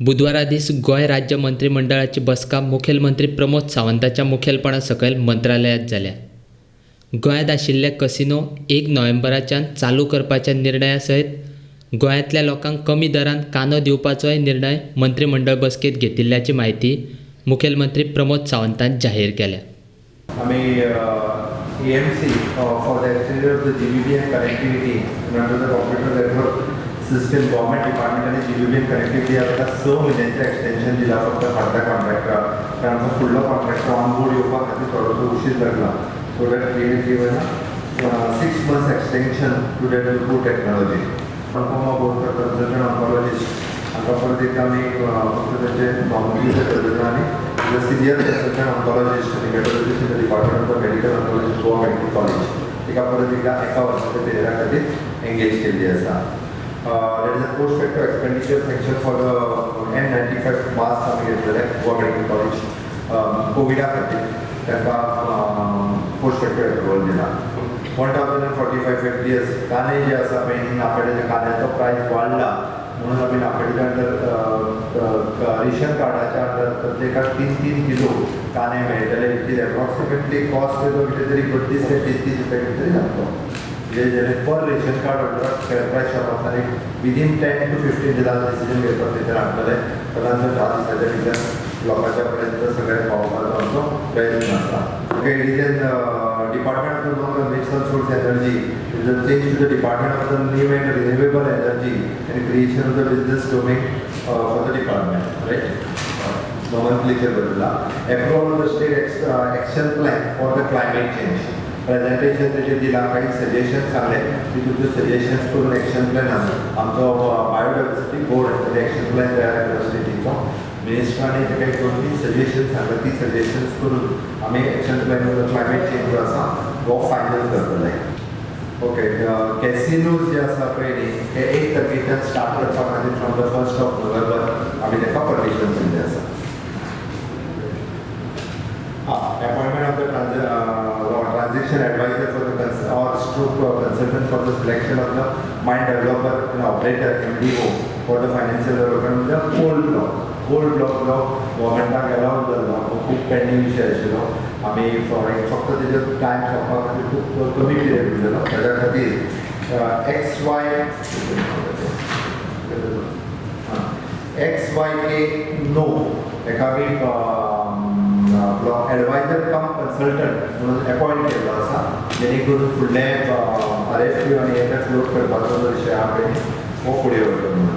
बुधवारा दीस गोंय राज्य मंत्रिमंडळाची बसका मुखेलमंत्री प्रमोद सावंताच्या मुखेलपणा सकयल मंत्रालयात जाल्या. गोंयांत आशिल्ले कसिनो 1 नोव्हेंबराच्यान चालू करपाच्या निर्णया सयत गोंयांतल्या लोकांक कमी दरान कांदो दिवपाचोय निर्णय मंत्रिमंडळ बसकेत घेतिल्ल्याची म्हायती मुखेलमंत्री प्रमोद सावंतान जाहीर केल्या. AMC for the extension of the GBB and connectivity under the computer network system government department आणि GBB and connectivity आता 6 महिन्याचं एक्सटेन्शन दिला फक्त फाटल्या कॉन्ट्रॅक्टरा कारण तो फुडलो कॉन्ट्रॅक्टर ऑन बोर्ड येवपा खातीर थोडोसो उशीर लागला. So that create given 6 months extension to that new technology. Confirm about the consultant oncologist हांगा परत एकदा आमी फक्त तेचे नॉमिनीचे करता आनी the senior consultant oncologist in the department of medical oncology Goa Medical College. एका परत एकदा एका वर्षाच्या पिरियडा खातीर एंगेज केल्ली आसा. There is a post factor expenditure sanction for the N95 mask आमी घेतलेले Goa Medical College कोविडा खातीर ताका पोस्ट फॅक्टर एप्रुवल दिला. 1045 FDS कांदे जे आसा पळय नाफेडेच्या कांद्याचो प्रायस वाडला म्हणून आमी नाफेडेच्या अंडर रेशन कार्डाच्या अंडर प्रत्येकाक 3-3 किलो कांदे मेळटले विच एप्रॉक्सिमेटली कॉस्ट तेजो कितें तरी 32 ते 33 रुपया कितें तरी जातलो. जे पर रेशन कार्ड होल्डर फेअर प्रायस शॉपांतल्यान विदीन 10 to 15 डेजान डिसिजन घेवपाक तेचेर हाडटले. तांचो 10 दिसाच्या भितर लोकांच्या पर्यंत सगळ्यांक पावपाचो आमचो प्रयत्न आसा. Department of Natural Source Energy is a change to the Department of the New and Renewable Energy and creation of the business domain for the department, right? Nomenclature बदलला. Approval of the state action plan for the climate change. Presentation त्याचे दिला काही suggestion सांगले की तुमचे suggestions करून action plan आसा. आमचो बायोडायवर्सिटी बोर्ड एक्शन प्लॅन तयार केला स्टेटीचो. मिनिस्टरांनी ते काही 2-3 सजेशन सांगले ती सजेशन्स करून आम्ही एक्शन प्लॅन क्लायमेट चेंज जो आसा वो फायनल करतले. ओके कॅसिनोज जे आसा पळय न्ही हे 1 तारखेच्यान स्टार्ट करपा खातीर from the 1st of November आमी ताका परमिशन दिल्लें आसा. Appointment of the transaction advisor for the consultant for the selection of the mine developer and operator MDO for the financial development of the coal block. Coal block गव्हर्मेंटाक allowed जाल्लो खूब pending विशय आशिल्लो. आमी फक्त तेजो टायम सोंपपा खातीर खूब कमी पिरियड उरलेलो ताच्या खातीर XYK नो हेका आमी एडवायजर कम कन्सल्टंट म्हणून अपॉइंट केल्लो आसा जेणे करून फुडले RFQ आनी हेका फ्लोट करपाचो जो विशय आहा पळय हो फुडें व्हरतलो म्हणून.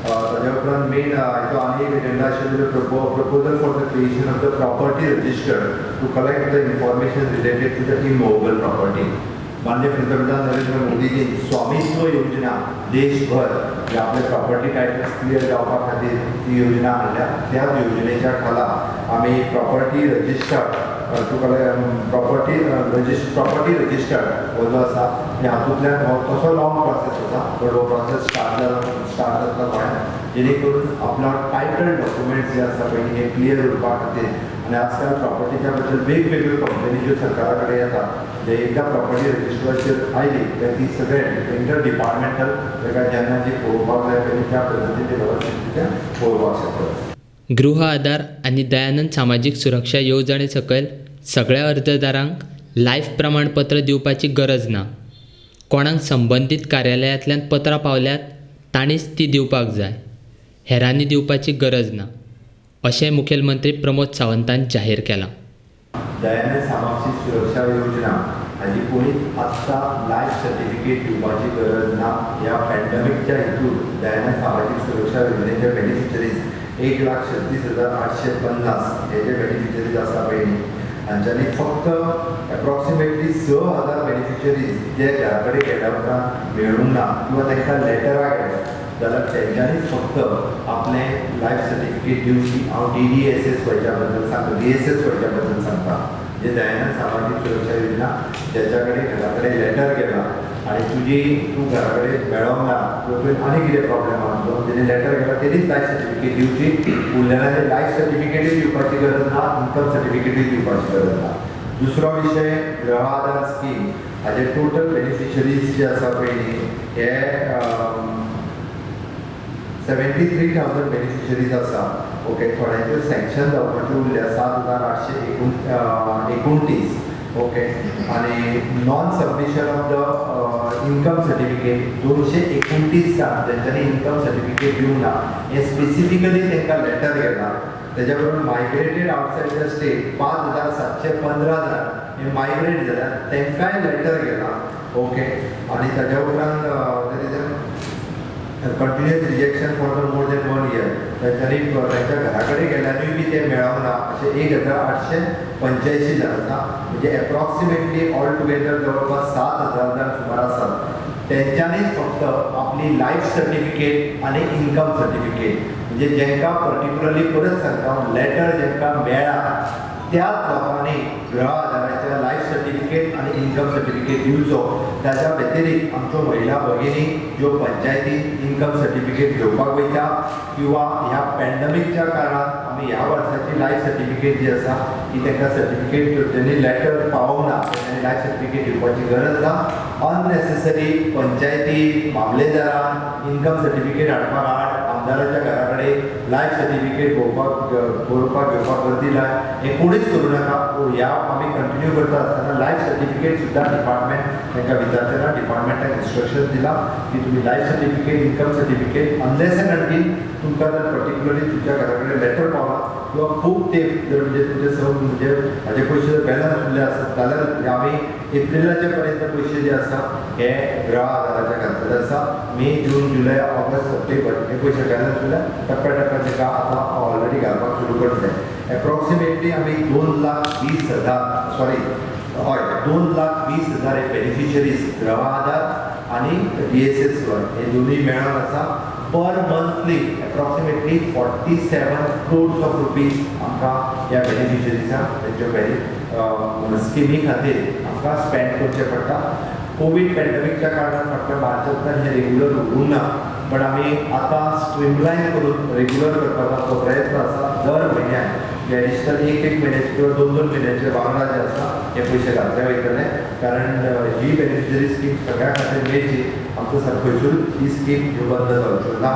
ताज्या उपरांत मेन हाचो आनी एक एजेंडा आशिल्लो proposal for the creation of the property register to collect the information related to the immovable property. माननीय पंतप्रधान नरेंद्र मोदीजी स्वामित्व योजना देशभर जे आपले प्रॉपर्टी टायटल्स क्लियर जावपा खातीर ती योजना हाडल्या. त्याच योजनेच्या खाला आमी property register to property register हो जो आसा हातूंतल्यान हो तसो लॉंग प्रोसेस आसा बट हो प्रोसेस स्टार्ट जाता गोंयांत जेणे करून आपलो टायटल डॉक्युमेंट्स जे आसा पळय हे क्लियर उरपा खातीर आनी आजकाल प्रॉपर्टीच्या बद्दल वेगवेगळ्यो कंपनी ज्यो सरकारा कडेन येता जे एकदा प्रॉपर्टी रजिस्टराचेर आयली तर ती सगळे इंटर डिपार्टमेंटल ताका जेन्ना जी पळोवपाक जाय पळय त्या पद्दतीन ते वेवस्थीत पळोवपाक शकता. गृह आधार आणि दयानंद सामाजीक सुरक्षा येवजणे सकयल सगळ्या अर्जदारांक लायफ प्रमाणपत्र दिवपाची गरज ना. कोणाक संबंदीत कार्यालयांतल्यान पत्रां पावल्यात ताणीच ती दिवपाक जाय. हेरांनी दिवपाची गरज ना अशें मुखेलमंत्री प्रमोद सावंतान जाहीर केलां. दयानंद सामाजीक सुरक्षा योजना हाजी कोणीच आत्तां लायफ सर्टिफिकेट दिवपाची गरज ना. ह्या पॅन्डेमिकच्या हितून दयानंद सामाजीक सुरक्षा योजनेचे बेनिफिशरीज 1,36,850 हे जे बेनिफिशरीज आसा पळय न्ही हांच्यांनी फक्त एप्रॉक्सिमेटली 6,000 बेनिफिशरीज जे घरा कडेन गेल्या उपरांत मेळूंक ना किंवा तांकां लेटरा गेल्या जाल्यार तेंच्यांनीच फक्त आपलें लायफ सर्टिफिकेट दिवची. हांव DDSS वयच्या बद्दल सांगता DSS वयच्या बद्दल सांगता जे दयानंद सामाजीक सुरक्षा योजना ज्याच्या कडेन घरा कडेन लेटर गेला आनी तूं घरा कडेन मेळोंक ना तुवें आनी कितें प्रॉब्लेम आहा तो जेणे लेटर गेला तेणीच लायफ सर्टिफिकेट दिवची. उरलेल्यांनी लायफ सर्टिफिकेटूय दिवपाची गरज ना इन्कम सर्टिफिकेटूय दिवपाची गरज ना. दुसरो विशय गृह आधार स्कीम हाजे टोटल बेनिफिशरीज जे आसा पळय न्ही हे 73,000 बेनिफिशरीज आसा. ओके, थोड्यांच्यो सँक्शन जावपाच्यो उरल्या 7,829. ओके, आणि non submission of the income certificate 229 जाण ज्यांच्यानी इन्कम सर्टिफिकेट दिवंक ना, हे स्पेसिफिकली तांकां लेटर गेला. त्याच्या बरोबर मायग्रेटेड आउटसायड द स्टेट 5,715 जाण हे मायग्रेट जाल्यात, तांकांय लेटर गेला. ओके, आणि ताच्या उपरांत continuous rejection for the more than 1 year त्यांच्यानी त्यांच्या घराकडे गेल्यानूय बी ते मेळवना असे 1,885 जाण आसा. म्हणजे एप्रॉक्सिमेटली ऑल टुगेदर जवळपास 7,000 जाण सुमार आसात. त्यांच्यानीच फक्त आपली लायफ सर्टिफिकेट आणि इन्कम सर्टिफिकेट म्हणजे जेंकां पर्टिक्युलरली परत सांगता लेटर जेंकां मेळ्ळा त्याच लोकांनी गृह आधाराच्या लायफ सर्टिफिकेट आणि इन्कम सर्टिफिकेट दिवचो. त्याच्या व्यतिरिक्त आमच्यो महिला भगिनी ज्यो पंचायतीन इन्कम सर्टिफिकेट घेवपाक वयता किंवा ह्या पॅन्डमिकच्या काळात आमी ह्या वर्साची लायफ सर्टिफिकेट जी आसा ती तांकां सर्टिफिकेट ज्यांनी लेटर पावोंक ना त्यांनी लायफ सर्टिफिकेट दिवपाची गरज ना. अननेसेसरी पंचायती मामलेदारान इन्कम सर्टिफिकेट हाडपाक आमदाराच्या घराकडे लायफ सर्टिफिकेट बरोवपाक घेवपाक गर्दी लाय हे कोणीच करूं नाका. ह्या आमी कंटिन्यू करता आसतना लायफ सर्टिफिकेट सुद्दां डिपार्टमेंट तांकां विचारतना डिपार्टमेंटाक इन्स्ट्रक्शन दिला की तुमी life certificate income certificate unless end until तुमकां जर पर्टिक्युलरली तुमच्या घराकडे लेटर पावला किंवा खूब ते जर म्हणजे तुमचे म्हणजे हाजे पयशे बॅलन्स उरले आसत जाल्यार आमी एप्रिलाचे पर्यंत पयशे जे आसा हे गृह आधाराच्या घातलेले आसा. मे, जून, जुलय, ऑगस्ट, सप्टेंबर हे पयशे बॅलन्स उरल्या टप्प्याटप्प्यान ताका आतां ऑलरेडी घालपाक सुरू करतले. एप्रॉक्सिमेटली आमी 2,20,000 हे बेनिफिशरीज गृह आधार आणि DSS हे दोन्ही मेळून आसा. पर monthly approximately 47 crores of rupees आमकां ह्या बेनिफिशरीजांक तेंच्या स्किमी खातीर आमकां स्पेंड करचें पडटा. कोविड पॅन्डमिकच्या कारणान फक्त मार्चांतल्यान हे रेग्युलर उरूंक ना, पण आमी आतां स्ट्रीमलायन करून रेग्युलर करपाचो आमचो प्रयत्न आसा. दर म्हयन्याक एडिशनल एक म्हयन्याचे किंवा 2 म्हयन्याचे वांगडा जे आसा हे पयशे घातले वयतले. कारण ही बेनिफिशरी स्कीम सगळ्या खातीर मेळची. आमचो खंयसूर ही स्कीम बंद जावच्यो ना.